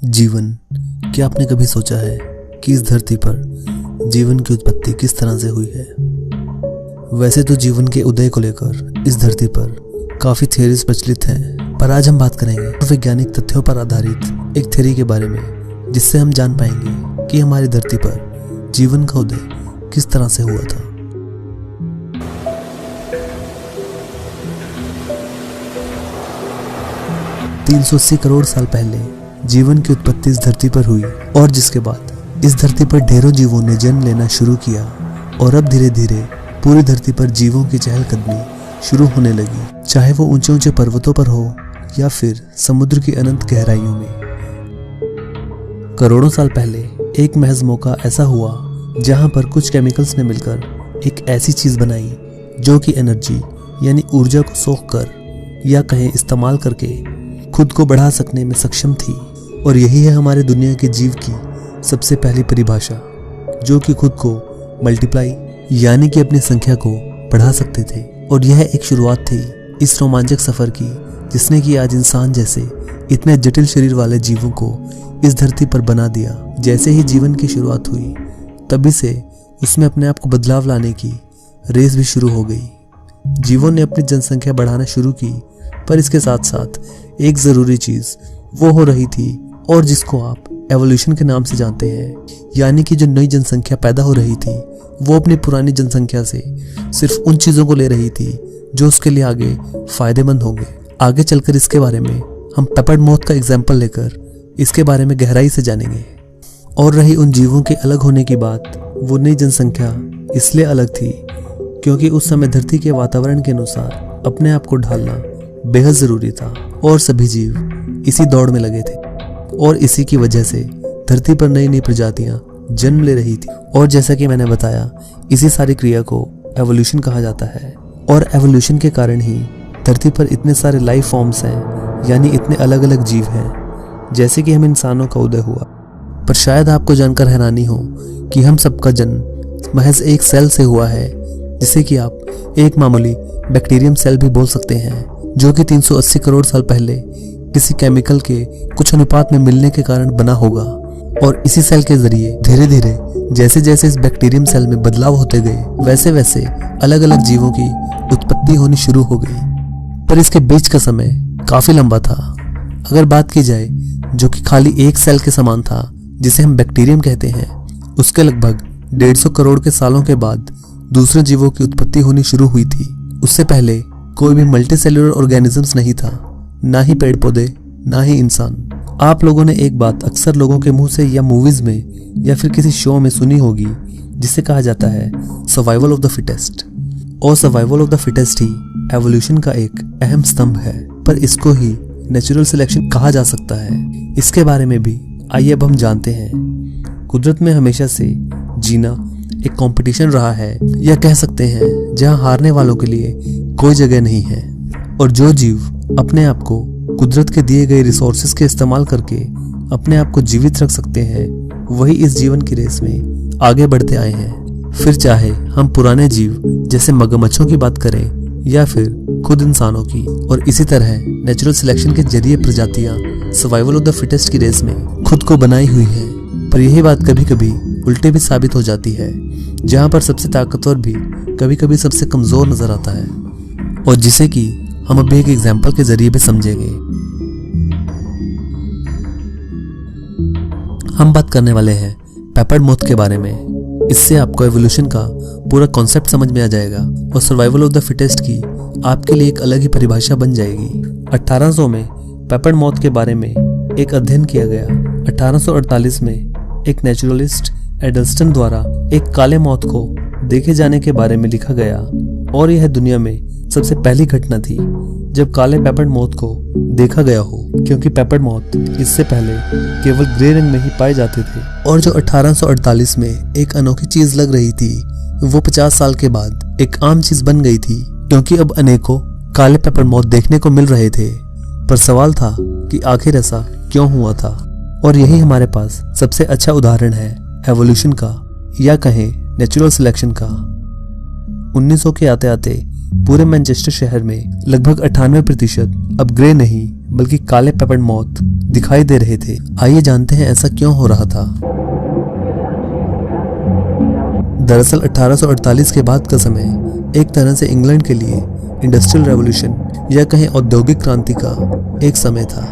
जीवन। क्या आपने कभी सोचा है कि इस धरती पर जीवन की उत्पत्ति किस तरह से हुई है? वैसे तो जीवन के उदय को लेकर इस धरती पर काफ़ी थ्योरीज प्रचलित हैं, पर आज हम बात करेंगे वैज्ञानिक तथ्यों पर आधारित एक थ्योरी के बारे में, जिससे हम जान पाएंगे कि हमारी धरती पर जीवन का उदय किस तरह से हुआ था। $380 करोड़ साल पहले जीवन की उत्पत्ति इस धरती पर हुई, और जिसके बाद इस धरती पर ढेरों जीवों ने जन्म लेना शुरू किया, और अब धीरे धीरे पूरी धरती पर जीवों की चहलकदमी शुरू होने लगी, चाहे वो ऊंचे ऊंचे पर्वतों पर हो या फिर समुद्र की अनंत गहराइयों में। करोड़ों साल पहले एक महज मौका ऐसा हुआ जहां पर कुछ केमिकल्स ने मिलकर एक ऐसी चीज बनाई जो कि एनर्जी यानी ऊर्जा को सोख कर या कहें इस्तेमाल करके खुद को बढ़ा सकने में सक्षम थी। और यही है हमारे दुनिया के जीव की सबसे पहली परिभाषा, जो कि खुद को मल्टीप्लाई यानी कि अपनी संख्या को बढ़ा सकते थे। और यह एक शुरुआत थी इस रोमांचक सफर की, जिसने कि आज इंसान जैसे इतने जटिल शरीर वाले जीवों को इस धरती पर बना दिया। जैसे ही जीवन की शुरुआत हुई, तभी से उसमें अपने आप को बदलाव लाने की रेस भी शुरू हो गई। जीवों ने अपनी जनसंख्या बढ़ाना शुरू की, पर इसके साथ साथ एक जरूरी चीज वो हो रही थी, और जिसको आप एवोल्यूशन के नाम से जानते हैं, यानी कि जो नई जनसंख्या पैदा हो रही थी वो अपनी पुरानी जनसंख्या से सिर्फ उन चीजों को ले रही थी जो उसके लिए आगे फायदेमंद होंगे। आगे चलकर इसके बारे में हम पेपर्ड मॉथ का एग्जाम्पल लेकर इसके बारे में गहराई से जानेंगे। और रही उन जीवों के अलग होने की बात, वो नई जनसंख्या इसलिए अलग थी क्योंकि उस समय धरती के वातावरण के अनुसार अपने आप को ढालना बेहद जरूरी था, और सभी जीव इसी दौड़ में लगे थे। और इसी की वजह से धरती पर नई नई प्रजातियां जन्म ले रही थी। और जैसा कि मैंने बताया, इसी सारी क्रिया को एवोल्यूशन कहा जाता है। और एवोल्यूशन के कारण ही धरती पर इतने सारे लाइफ फॉर्म्स हैं, यानी इतने अलग अलग जीव हैं, जैसे कि हम इंसानों का उदय हुआ। पर शायद आपको जानकर हैरानी हो कि हम सबका जन्म महज एक सेल से हुआ है, जिसे कि आप एक मामूली बैक्टीरियम सेल भी बोल सकते हैं, जो कि 380 करोड़ साल पहले किसी केमिकल के कुछ अनुपात में मिलने के कारण बना होगा। और इसी सेल के जरिए धीरे धीरे जैसे जैसे इस बैक्टीरियम सेल में बदलाव होते गए, वैसे वैसे अलग अलग जीवों की उत्पत्ति होनी शुरू हो गई। पर इसके बीच का समय काफी लंबा था। अगर बात की जाए, जो कि खाली एक सेल के समान था, जिसे हम बैक्टीरियम कहते हैं, उसके लगभग 150 करोड़ के सालों के बाद दूसरे जीवों की उत्पत्ति होनी शुरू हुई थी। उससे पहले कोई भी मल्टीसेल्युलर ऑर्गेनिजम्स नहीं था, ना ही पेड़ पौधे, ना ही इंसान। आप लोगों ने एक बात अक्सर लोगों के मुंह से या मूवीज में या फिर किसी शो में सुनी होगी, जिसे कहा जाता है सर्वाइवल ऑफ द फिटेस्ट। और survival of the fittest he evolution का एक अहम स्तंभ है, पर इसको ही नेचुरल सिलेक्शन कहा जा सकता है। इसके बारे में भी आइए अब हम जानते हैं। कुदरत में हमेशा से जीना एक कंपटीशन रहा है, या कह सकते हैं जहां हारने वालों के लिए कोई जगह नहीं है। और जो जीव अपने आप को कुदरत के दिए गए रिसोर्सेज के इस्तेमाल करके अपने आप को जीवित रख सकते हैं, वही इस जीवन की रेस में आगे बढ़ते आए हैं। फिर चाहे हम पुराने जीव जैसे मगरमच्छों की बात करें या फिर खुद इंसानों की। और इसी तरह नेचुरल सिलेक्शन के जरिए प्रजातियां सर्वाइवल ऑफ द फिटेस्ट की रेस में खुद को बनाई हुई है। पर यही बात कभी कभी उल्टे भी साबित हो जाती है, जहां पर सबसे ताकतवर भी कभी कभी सबसे कमजोर नजर आता है, और जिसे कि हम अभी एक एग्जाम्पल के जरिए भी समझेंगे। हम बात करने वाले हैं पेपर्ड मॉथ के बारे में। इससे आपको एवोल्यूशन का पूरा कॉन्सेप्ट समझ में आ जाएगा, और सर्वाइवल ऑफ द फिटेस्ट की आपके लिए एक अलग ही परिभाषा बन जाएगी। 1800 में पेपर्ड मॉथ के बारे में एक अध्ययन किया गया। 1848 में एक नेचुरलिस्ट एडल्स्टन द्वारा एक काले मौत को देखे जाने के बारे में लिखा गया, और यह दुनिया में सबसे पहली घटना थी जब काले पेपर्ड मॉथ को देखा गया हो, क्योंकि पेपर्ड मॉथ इससे पहले केवल ग्रे रंग में ही पाए जाते थे। और जो 1848 में एक अनोखी चीज लग रही थी, वो 50 साल के बाद एक आम चीज बन गई थी, क्योंकि अब अनेकों काले पेपर्ड मॉथ देखने को मिल रहे थे। पर सवाल था कि आखिर ऐसा क्यों हुआ था। और यही हमारे पास सबसे अच्छा उदाहरण है एवोल्यूशन का, या कहें नेचुरल सिलेक्शन का। 1900 के आते आते पूरे मैनचेस्टर शहर में लगभग 98% अब ग्रे नहीं बल्कि काले पेपर्ड मॉथ दिखाई दे रहे थे। आइए जानते हैं ऐसा क्यों हो रहा था। दरअसल 1848 के बाद का समय एक तरह से इंग्लैंड के लिए इंडस्ट्रियल रेवोल्यूशन या कहें औद्योगिक क्रांति का एक समय था।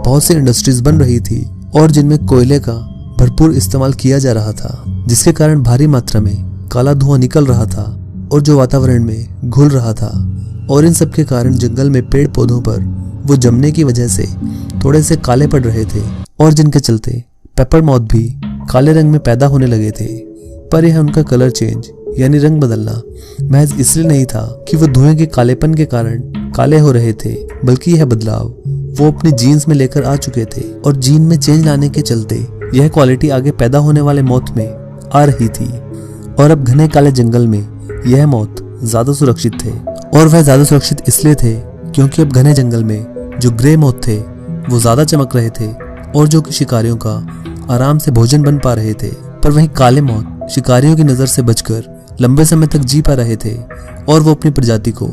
बहुत सी इंडस्ट्रीज बन रही थी और जिनमें कोयले का भरपूर इस्तेमाल किया जा रहा था, जिसके कारण भारी मात्रा में काला धुआं निकल रहा था और जो वातावरण में घुल रहा था। और इन सब के कारण जंगल में पेड़ पौधों पर वो जमने की वजह से थोड़े से काले पड़ रहे थे और जिनके चलते पेपर मॉथ भी काले रंग में पैदा होने लगे थे। पर यह उनका कलर चेंज यानी रंग बदलना महज इसलिए नहीं था कि वो धुएं के कालेपन के कारण काले हो रहे थे, बल्कि यह बदलाव वो अपने जीन्स में लेकर आ चुके थे और जीन में चेंज लाने के चलते यह क्वालिटी आगे पैदा होने वाले मौत में आ रही थी। और अब घने काले जंगल में यह मौत ज्यादा सुरक्षित थे। और वह ज्यादा सुरक्षित इसलिए थे क्योंकि अब घने जंगल में जो ग्रे मौत थे वो ज्यादा चमक रहे थे और जो कि शिकारियों का आराम से भोजन बन पा रहे थे। पर वहीं काले मौत शिकारियों की नजर से बचकर लंबे समय तक जी पा रहे थे और वो अपनी प्रजाति को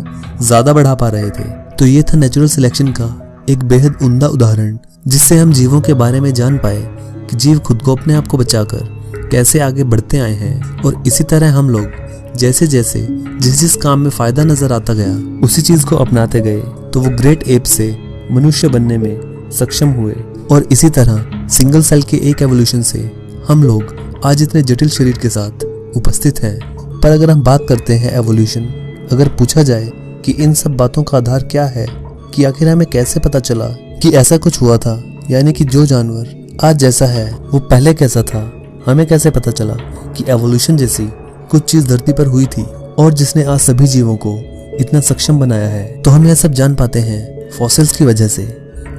ज्यादा बढ़ा पा रहे थे। तो ये था नेचुरल सिलेक्शन का एक बेहद उम्दा उदाहरण, जिससे हम जीवों के बारे में जान पाए कि जीव खुद को अपने आप को बचाकर कैसे आगे बढ़ते आए हैं। और इसी तरह हम लोग जैसे जैसे जिस जिस काम में फायदा नजर आता गया उसी चीज को अपनाते गए तो वो ग्रेट एप से मनुष्य बनने में सक्षम हुए। और इसी तरह सिंगल सेल के एक एवोल्यूशन से हम लोग आज इतने जटिल शरीर के साथ उपस्थित हैं। पर अगर हम बात करते हैं एवोल्यूशन, अगर पूछा जाए कि इन सब बातों का आधार क्या है, कि आखिर हमें कैसे पता चला कि ऐसा कुछ हुआ था, यानी कि जो जानवर आज जैसा है वो पहले कैसा था, हमें कैसे पता चला कि एवोल्यूशन जैसी कुछ चीज धरती पर हुई थी और जिसने आज सभी जीवों को इतना सक्षम बनाया है। तो हम यह सब जान पाते हैं फॉसिल्स की वजह से।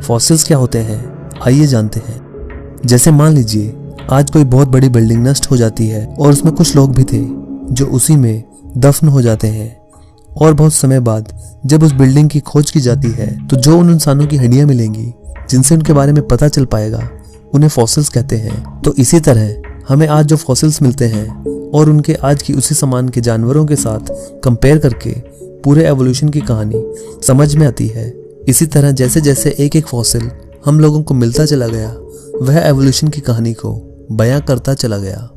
फॉसिल्स क्या होते हैं, आइए जानते हैं। जैसे मान लीजिए आज कोई बहुत बड़ी बिल्डिंग नष्ट हो जाती है और उसमें कुछ लोग भी थे जो उसी में दफन हो जाते हैं। और बहुत समय बाद जब उस बिल्डिंग की खोज की जाती है तो जो उन इंसानों की हड्डियां मिलेंगी जिनसे उनके बारे में पता चल पाएगा, उन्हें फॉसिल्स कहते हैं। तो इसी तरह हमें आज जो फॉसिल्स मिलते हैं और उनके आज की उसी समान के जानवरों के साथ कंपेयर करके पूरे एवोल्यूशन की कहानी समझ में आती है। इसी तरह जैसे जैसे एक एक फॉसिल हम लोगों को मिलता चला गया, वह एवोल्यूशन की कहानी को बयां करता चला गया।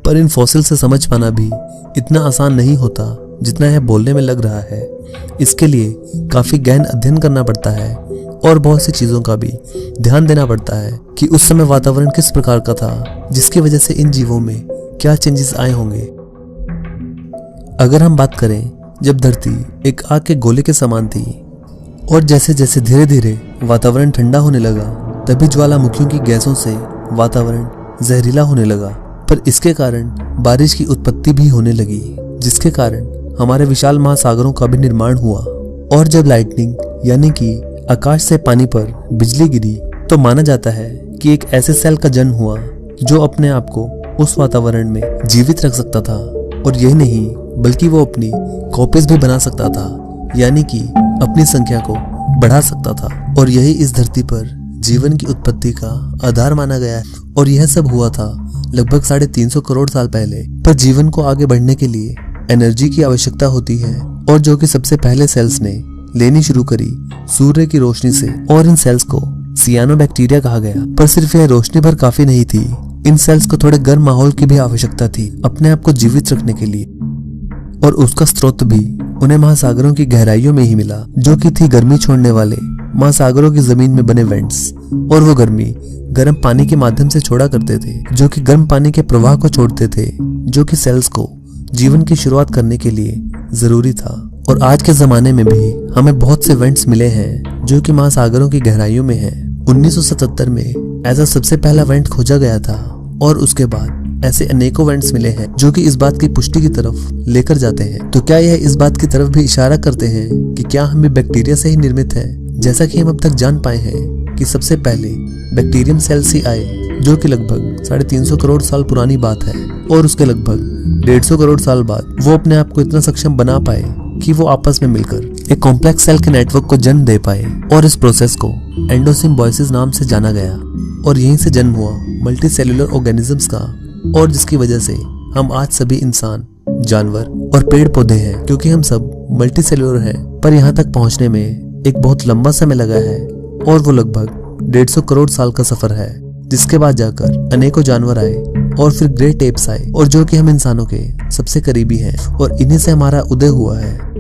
पर इन फॉसिल से समझ पाना भी इतना आसान नहीं होता जितना यह बोलने में लग रहा है। इसके लिए काफी गहन अध्ययन करना पड़ता है और बहुत सी चीजों का भी ध्यान देना पड़ता है कि उस समय वातावरण किस प्रकार का था, जिसकी वजह से इन जीवों में क्या चेंजेस आए होंगे। अगर हम बात करें जब धरती एक आग के गोले के समान थी और जैसे जैसे धीरे धीरे वातावरण ठंडा होने लगा, तभी ज्वालामुखियों की गैसों से वातावरण जहरीला होने लगा। पर इसके कारण बारिश की उत्पत्ति भी होने लगी, जिसके कारण हमारे विशाल महासागरों का भी निर्माण हुआ। और जब लाइटनिंग यानी कि आकाश से पानी पर बिजली गिरी तो माना जाता है कि एक ऐसे सेल का जन्म हुआ जो अपने आप को उस वातावरण में जीवित रख सकता था। और यही नहीं बल्कि वो अपनी कॉपीज भी बना सकता था, यानी कि अपनी संख्या को बढ़ा सकता था। और यही इस धरती पर जीवन की उत्पत्ति का आधार माना गया है। और यह सब हुआ था लगभग 350 करोड़ साल पहले। पर जीवन को आगे बढ़ने के लिए एनर्जी की आवश्यकता होती है, और जो कि सबसे पहले सेल्स ने लेनी शुरू करी सूर्य की रोशनी से। और इन सेल्स को सियानोबैक्टीरिया कहा गया। पर सिर्फ यह रोशनी भर काफी नहीं थी, इन सेल्स को थोड़े गर्म माहौल की भी आवश्यकता थी अपने आप को जीवित रखने के लिए। और उसका स्रोत भी उन्हें महासागरों की गहराइयों में ही मिला, जो कि थी गर्मी छोड़ने वाले महासागरों की जमीन में बने वेंट्स। और वो गर्मी गर्म पानी के माध्यम से छोड़ा करते थे, जो कि गर्म पानी के प्रवाह को छोड़ते थे, जो कि सेल्स को जीवन की शुरुआत करने के लिए जरूरी था। और आज के जमाने में भी हमें बहुत से वेंट्स मिले हैं जो कि महासागरों की गहराइयों में हैं। 1977 में ऐसा सबसे पहला वेंट खोजा गया था और उसके बाद ऐसे अनेकों वेंट्स मिले हैं जो कि इस बात की पुष्टि की तरफ लेकर जाते हैं। तो क्या यह इस बात की तरफ भी इशारा करते हैं कि क्या हम भी बैक्टीरिया से ही निर्मित हैं? जैसा कि हम अब तक जान पाए हैं कि सबसे पहले बैक्टीरियम सेल्स ही आए, जो कि लगभग 350 करोड़ साल पुरानी बात है। और उसके लगभग 150 करोड़ साल बाद वो अपने आप को इतना सक्षम बना पाए कि वो आपस में मिलकर एक कॉम्प्लेक्स सेल के नेटवर्क को जन्म दे पाए। और इस प्रोसेस को एंडोसिम्बायोसिस नाम से जाना गया। और यहीं से जन्म हुआ मल्टी सेल्यूलर ऑर्गेनिजम्स का, और जिसकी वजह से हम आज सभी इंसान, जानवर और पेड़ पौधे हैं, क्योंकि हम सब मल्टी सेल्यूलर हैं। पर यहाँ तक पहुँचने में एक बहुत लंबा समय लगा है, और वो लगभग 150 करोड़ साल का सफर है, जिसके बाद जाकर अनेकों जानवर आए और फिर ग्रेट एप्स आए, और जो कि हम इंसानों के सबसे करीबी हैं और इन्हीं से हमारा उदय हुआ है।